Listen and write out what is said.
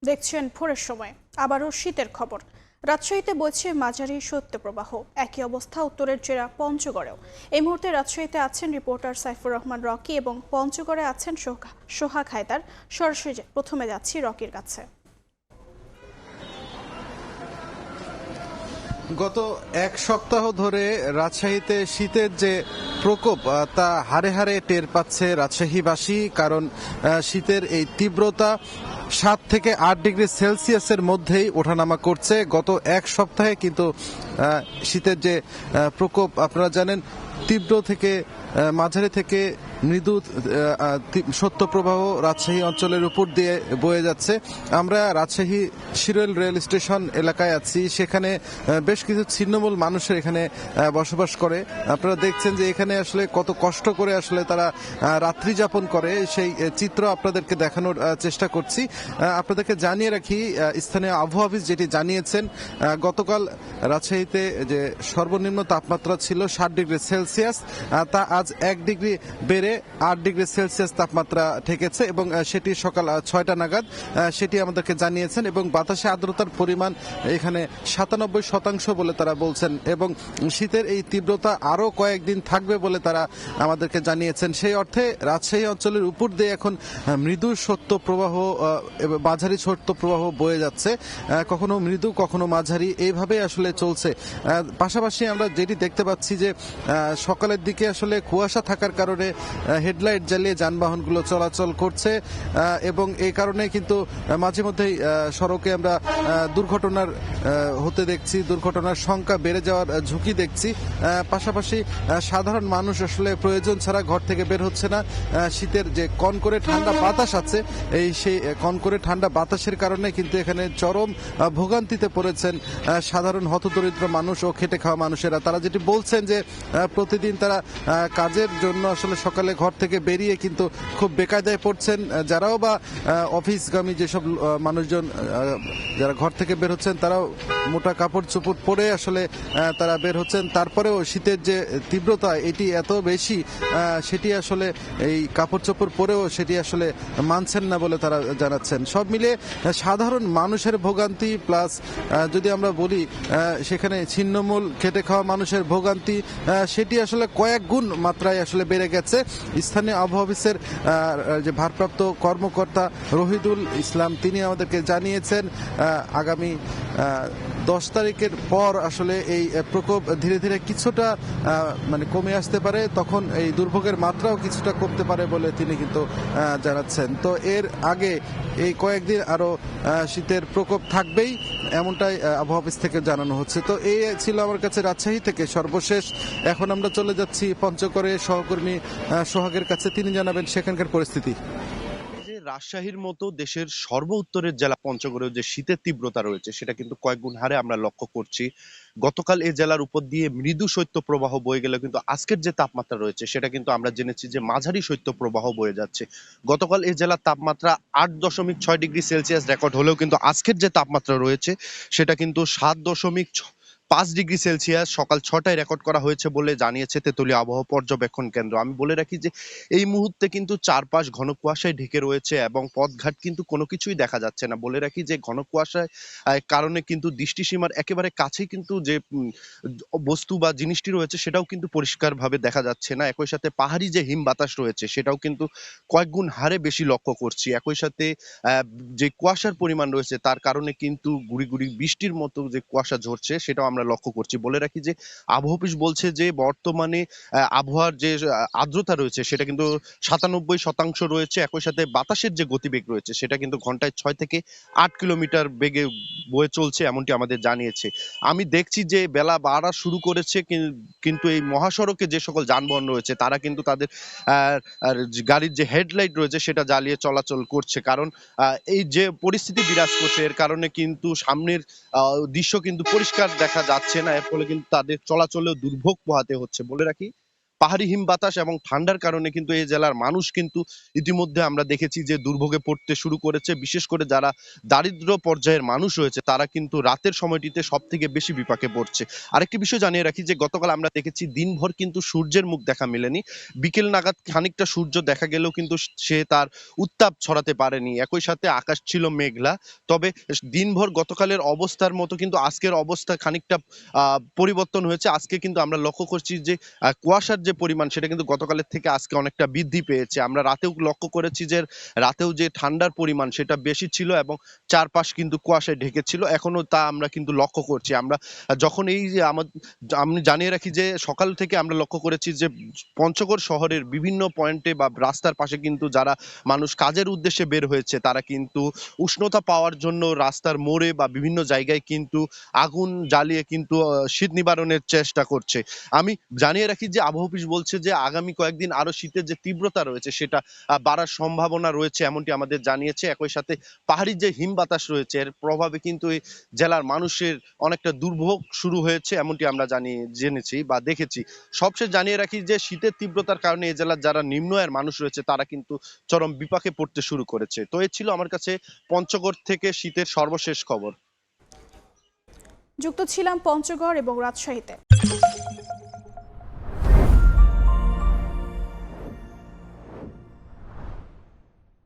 দেখছেন ভোরের সময় আবারও শীতের খবর। রাজশাহীতে বইছে মাঝারি শৈত্যপ্রবাহ। একই অবস্থা উত্তরের জেলা পঞ্চগড়েও। এই মুহূর্তে রাজশাহীতে আছেন রিপোর্টার সাইফুর রহমান রকি এবং পঞ্চগড়ে আছেন সোহাগ হায়দার। সরাসরি প্রথমে যাচ্ছি রকির কাছে। গত এক সপ্তাহ ধরে রাজশাহীতে শীতের যে প্রকোপ তা হাড়ে হাড়ে টের পাচ্ছে রাজশাহীবাসী। কারণ শীতের এই তীব্রতা 7 থেকে 8 ডিগ্রি সেলসিয়াসের মধ্যেই ওঠানামা করছে। গত এক সপ্তাহে কিন্তু শীতের যে প্রকোপ আপনারা জানেন, তীব্র থেকে মাঝারি থেকে মৃদু শৈত্যপ্রবাহ রাজশাহী অঞ্চলের উপর দিয়ে বয়ে যাচ্ছে। আমরা রাজশাহী শিরোল রেল স্টেশন এলাকায় আছি। সেখানে বেশ কিছু ছিন্নমূল মানুষের এখানে বসবাস করে। আপনারা দেখছেন যে এখানে আসলে কত কষ্ট করে আসলে তারা রাত্রি যাপন করে, সেই চিত্র আপনাদেরকে দেখানোর চেষ্টা করছি। আপনাদেরকে জানিয়ে রাখি, স্থানীয় আবহাওয়া অফিস যেটি জানিয়েছেন, গতকাল রাজশাহীতে যে সর্বনিম্ন তাপমাত্রা ছিল 7 ডিগ্রি সেলসিয়াস, তা আজ 1 ডিগ্রি বেড়ে 8 ডিগ্রি সেলসিয়াস তাপমাত্রা ঠেকেছে এবং সেটি সকাল 6টা নাগাদ সেটি আমাদেরকে জানিয়েছেন। এবং বাতাসে আর্দ্রতার পরিমাণ এখানে 97% বলে তারা বলছেন এবং শীতের এই তীব্রতা আরও কয়েকদিন থাকবে বলে তারা আমাদেরকে জানিয়েছেন। সেই অর্থে রাজশাহী অঞ্চলের উপর দিয়ে এখন মৃদু শৈত্যপ্রবাহ, মাঝারি শৈত্যপ্রবাহ বয়ে যাচ্ছে। কখনো মৃদু কখনো মাঝারি, এইভাবে আসলে চলছে। পাশাপাশি আমরা যেটি দেখতে পাচ্ছি যে সকালের দিকে আসলে কুয়াশা থাকার কারণে হেডলাইট জ্বালিয়ে যানবাহনগুলো চলাচল করছে এবং এই কারণে কিন্তু মাঝে মধ্যেই সড়কে আমরা দুর্ঘটনার হতে দেখছি, দুর্ঘটনার সংখ্যা বেড়ে যাওয়ার ঝুঁকি দেখছি। পাশাপাশি সাধারণ মানুষ আসলে প্রয়োজন ছাড়া ঘর থেকে বের হচ্ছে না। শীতের যে কনকনে ঠান্ডা বাতাস আছে, সেই কনকনে ঠান্ডা বাতাসের কারণে কিন্তু এখানে চরম ভোগান্তিতে পড়েছেন সাধারণ হতদরিদ্র মানুষ ও খেটে খাওয়া মানুষেরা। তারা যেটি বলছেন যে প্রতিদিন তারা কাজের জন্য আসলে সকালে ঘর থেকে বেরিয়ে কিন্তু খুব বেকায়দায় পড়ছেন। যারাও বা অফিসগামী যেসব মানুষজন যারা ঘর থেকে বের হচ্ছেন, তারাও মোটা কাপড় চোপড় পরে আসলে তারা বের হচ্ছেন। তারপরেও শীতের যে তীব্রতা এটি এত বেশি, সেটি আসলে এই কাপড় চোপড় পরেও সেটি আসলে মানছেন না বলে তারা জানাচ্ছেন। সব মিলে সাধারণ মানুষের ভোগান্তি প্লাস যদি আমরা বলি সেখানে ছিন্নমূল খেটে খাওয়া মানুষের ভোগান্তি, সেটি আসলে কয়েক গুণ মাত্রায় আসলে বেড়ে গেছে। স্থানীয় আবহাওয়া অফিসের যে ভারপ্রাপ্ত কর্মকর্তা রহিদুল ইসলাম তিনি আমাদেরকে জানিয়েছেন আগামী 10 তারিখের পর আসলে এই প্রকোপ ধীরে ধীরে কিছুটা মানে কমে আসতে পারে, তখন এই দুর্ভোগের মাত্রাও কিছুটা কমতে পারে বলে তিনি কিন্তু জানাচ্ছেন। তো এর আগে এই কয়েকদিন আরো শীতের প্রকোপ থাকবেই, এমনটাই আবহাওয়া অফিস থেকে জানানো হচ্ছে। তো এই ছিল আমার কাছে রাজশাহী থেকে সর্বশেষ। এখন আমরা চলে যাচ্ছি পঞ্চগড়ে সহকর্মী সোহাগের কাছে, তিনি জানাবেন সেখানকার পরিস্থিতি। রাজশাহীর মতো দেশের সর্ব উত্তরের জেলা পঞ্চগড়েও যে শীতের তীব্রতা রয়েছে সেটা কিন্তু কয়েক গুণ হারে আমরা লক্ষ্য করছি। গতকাল এই জেলার উপর দিয়ে মৃদু শৈত্যপ্রবাহ বয়ে গেলে কিন্তু আজকের যে তাপমাত্রা রয়েছে সেটা কিন্তু আমরা জেনেছি যে মাঝারি শৈত্যপ্রবাহ বয়ে যাচ্ছে। গতকাল এই জেলার তাপমাত্রা 8.6 ডিগ্রি সেলসিয়াস রেকর্ড হলেও কিন্তু আজকের যে তাপমাত্রা রয়েছে সেটা কিন্তু 7.5 ডিগ্রি সেলসিয়াস সকাল 6টায় রেকর্ড করা হয়েছে বলে জানিয়েছে তেঁতুলিয়া আবহাওয়া পর্যবেক্ষণ কেন্দ্র। আমি বলে রাখি যে এই মুহূর্তে কিন্তু চারপাশ ঘন কুয়াশায় ঢেকে রয়েছে এবং পথঘাট কিন্তু কোনো কিছুই দেখা যাচ্ছে না। বলে রাখি যে ঘন কুয়াশায় কারণে কিন্তু দৃষ্টিসীমার একেবারে কাছেই কিন্তু যে বস্তু বা জিনিসটি রয়েছে সেটাও কিন্তু পরিষ্কারভাবে দেখা যাচ্ছে না। একই সাথে পাহাড়ি যে হিম বাতাস রয়েছে সেটাও কিন্তু কয়েক গুণ হারে বেশি লক্ষ্য করছি। একই সাথে যে কুয়াশার পরিমাণ রয়েছে তার কারণে কিন্তু গুড়ি গুড়ি বৃষ্টির মতো যে কুয়াশা ঝরছে সেটাও আমরা লক্ষ্য করছি। বলে রাখি যে আবহাওয়া অফিস বলছে যে বর্তমানে আবহাওয়ার যে আর্দ্রতা রয়েছে সেটা কিন্তু 97% রয়েছে। একই সাথে বাতাসের যে গতিবেগ রয়েছে সেটা কিন্তু ঘন্টায় 6 থেকে 8 কিলোমিটার বেগে বয়ে চলছে, এমনটি আমাদের জানিয়েছে। আমি দেখছি যে বেলা বাড়া শুরু করেছে, কিন্তু এই মহাসড়কে যে সকল যানবাহন রয়েছে তারা কিন্তু তাদের গাড়ির যে হেডলাইট রয়েছে সেটা জ্বালিয়ে চলাচল করছে। কারণ এই যে পরিস্থিতি বিরাজ করছে এর কারণে কিন্তু সামনের দৃশ্য কিন্তু পরিষ্কার দেখা যাচ্ছে না। এর ফলে কিন্তু তাদের চলাচলেও দুর্ভোগ পোহাতে হচ্ছে। বলে রাখি পাহাড়ি হিম বাতাস এবং ঠান্ডার কারণে কিন্তু এই জেলার মানুষ কিন্তু ইতিমধ্যে আমরা দেখেছি যে দুর্ভোগে পড়তে শুরু করেছে। বিশেষ করে যারা দারিদ্র পর্যায়ের মানুষ রয়েছে তারা কিন্তু রাতের সময়টিতে সব থেকে বেশি বিপাকে পড়ছে। আরেকটি বিষয় জানিয়ে রাখি যে গতকাল আমরা দেখেছি দিনভর কিন্তু সূর্যের মুখ দেখা মেলেনি। বিকেল নাগাদ খানিকটা সূর্য দেখা গেলেও কিন্তু সে তার উত্তাপ ছড়াতে পারেনি। একই সাথে আকাশ ছিল মেঘলা। তবে দিনভর গতকালের অবস্থার মতো কিন্তু আজকের অবস্থা খানিকটা পরিবর্তন হয়েছে। আজকে কিন্তু আমরা লক্ষ্য করছি যে কুয়াশার যে পরিমাণ সেটা কিন্তু গতকালের থেকে আজকে অনেকটা বৃদ্ধি পেয়েছে। আমরা রাতেও লক্ষ্য করেছি যে রাতেও যে ঠান্ডার পরিমাণ সেটা বেশি ছিল এবং চারপাশ কিন্তু কুয়াশায় ঢেকেছিল। এখনো তা আমরা কিন্তু লক্ষ্য করছি। আমরা যখন এই যে আমি জানিয়ে রাখি যে সকাল থেকে আমরা লক্ষ্য করেছি যে পঞ্চগড় শহরের বিভিন্ন পয়েন্টে বা রাস্তার পাশে কিন্তু যারা মানুষ কাজের উদ্দেশ্যে বের হয়েছে তারা কিন্তু উষ্ণতা পাওয়ার জন্য রাস্তার মোড়ে বা বিভিন্ন জায়গায় কিন্তু আগুন জ্বালিয়ে কিন্তু শীত নিবারণের চেষ্টা করছে। আমি জানিয়ে রাখি যে আবহাওয়া অফিস বলছে যে আগামী কয়েকদিন আরো শীতের যে তীব্রতা রয়েছে সেটা বাড়ার সম্ভাবনা রয়েছে এমনটি আমাদের জানিয়েছে। একই সাথে পাহাড়ি যে হিম বাতাস রয়েছে এর প্রভাবে কিন্তু এই জেলার মানুষের অনেকটা দুর্ভোগ শুরু হয়েছে এমনটি আমরা জেনেছি বা দেখেছি। সবশেষ জানিয়ে রাখি যে শীতের তীব্রতার কারণে এই জেলার যারা নিম্ন আয়ের মানুষ রয়েছে তারা কিন্তু চরম বিপাকে পড়তে শুরু করেছে। তো এই ছিল আমার কাছে পঞ্চগড় থেকে শীতের সর্বশেষ খবর। যুক্ত ছিলাম পঞ্চগড় এবং রাজশাহীতে।